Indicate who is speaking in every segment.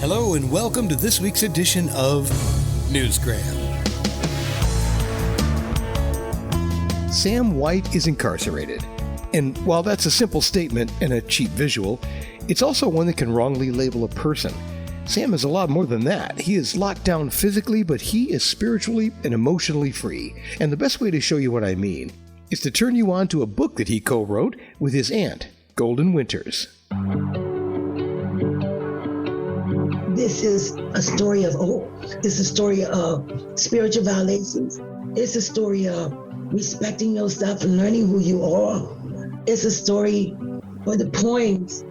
Speaker 1: Hello and welcome to this week's edition of Newsgram. Sam White is incarcerated. And while that's a simple statement and a cheap visual, it's also one that can wrongly label a person. Sam is a lot more than that. He is locked down physically, but he is spiritually and emotionally free. And the best way to show you what I mean is to turn you on to a book that he co-wrote with his aunt, Golden Winters.
Speaker 2: This is a story of hope. It's a story of spiritual violations. It's a story of respecting yourself and learning who you are. It's a story where the poems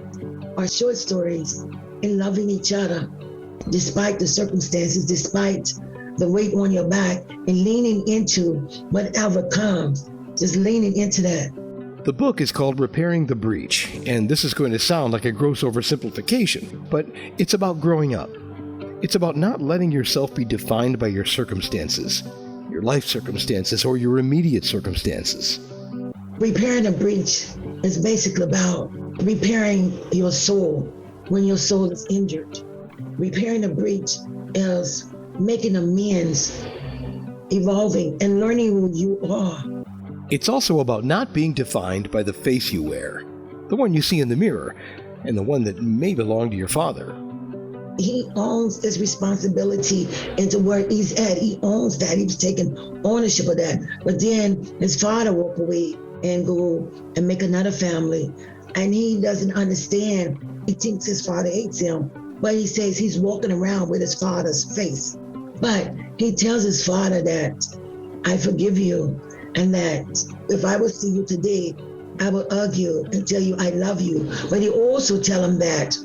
Speaker 2: are short stories in loving each other, despite the circumstances, despite the weight on your back, and leaning into whatever comes, just leaning into that.
Speaker 1: The book is called Repairing the Breach, and this is going to sound like a gross oversimplification, but it's about growing up. It's about not letting yourself be defined by your circumstances, your life circumstances, or your immediate circumstances.
Speaker 2: Repairing the breach is basically about repairing your soul when your soul is injured. Repairing the breach is making amends, evolving, and learning who you are.
Speaker 1: It's also about not being defined by the face you wear, the one you see in the mirror, and the one that may belong to your father.
Speaker 2: He owns his responsibility into where he's at. He owns that. He was taking ownership of that. But then his father walked away and go and make another family. And he doesn't understand. He thinks his father hates him, but he says he's walking around with his father's face. But he tells his father that, I forgive you, and that if I would see you today, I will hug you and tell you I love you. But he also tell him that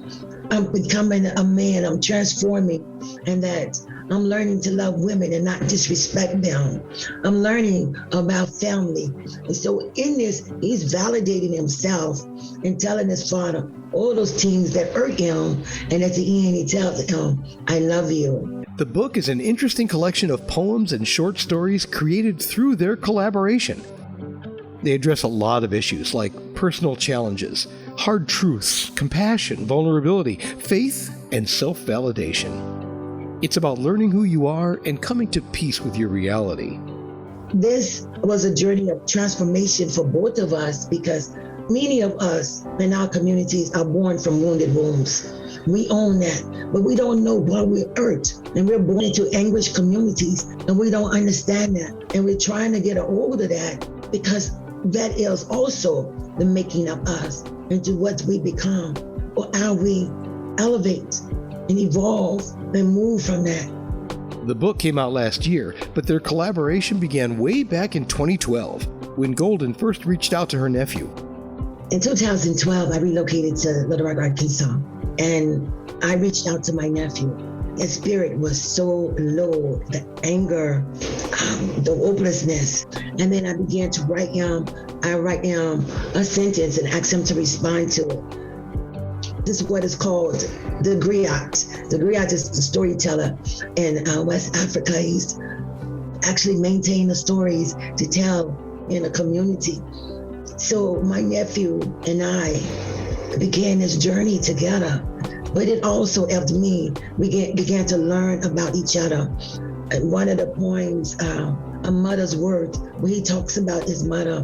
Speaker 2: I'm becoming a man, I'm transforming, and that I'm learning to love women and not disrespect them. I'm learning about family. And so in this, he's validating himself and telling his father all those things that hurt him. And at the end, he tells him, I love you.
Speaker 1: The book is an interesting collection of poems and short stories created through their collaboration. They address a lot of issues like personal challenges, hard truths, compassion, vulnerability, faith, and self-validation. It's about learning who you are and coming to peace with your reality.
Speaker 2: This was a journey of transformation for both of us because many of us in our communities are born from wounded wombs. We own that, but we don't know why we're hurt. And we're born into anguished communities and we don't understand that. And we're trying to get a hold of that because that is also the making of us into what we become or how we elevate and evolve and move from that.
Speaker 1: The book came out last year, but their collaboration began way back in 2012 when Golden first reached out to her nephew.
Speaker 2: In 2012, I relocated to Little Rock, Arkansas, and I reached out to my nephew. His spirit was so low, the anger, the hopelessness. And then I began to write him a sentence and ask him to respond to it. This is what is called the griot. The griot is the storyteller in West Africa. He's actually maintained the stories to tell in a community. So my nephew and I began this journey together, but it also helped me. We began to learn about each other. And one of the poems, A Mother's Worth, where he talks about his mother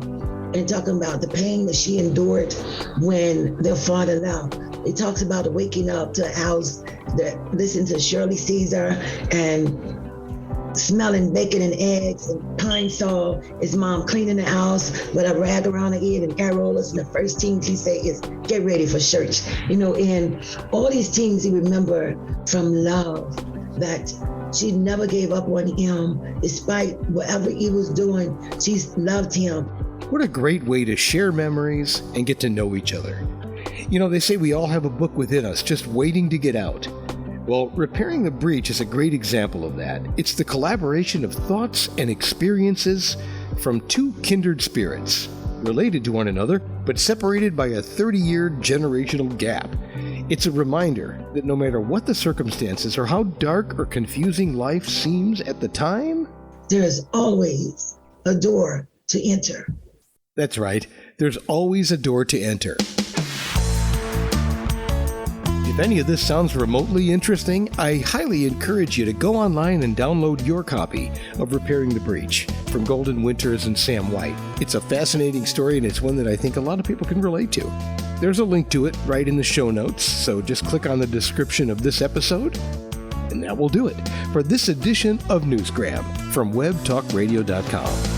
Speaker 2: and talking about the pain that she endured when their father left. He talks about waking up to a house that listened to Shirley Caesar and smelling bacon and eggs, and Pine saw his mom cleaning the house with a rag around her head and hair rollers, and the first thing she say is, get ready for church. And all these things he remembered from love, that she never gave up on him, despite whatever he was doing, she loved him.
Speaker 1: What a great way to share memories and get to know each other. They say we all have a book within us just waiting to get out. Well, Repairing the Breach is a great example of that. It's the collaboration of thoughts and experiences from two kindred spirits, related to one another, but separated by a 30-year generational gap. It's a reminder that no matter what the circumstances or how dark or confusing life seems at the time,
Speaker 2: there's always a door to enter.
Speaker 1: That's right. There's always a door to enter. If any of this sounds remotely interesting, I highly encourage you to go online and download your copy of Repairing the Breach from Golden Winters and Sam White. It's a fascinating story, and it's one that I think a lot of people can relate to. There's a link to it right in the show notes, so just click on the description of this episode, and that will do it for this edition of Newsgram from webtalkradio.com.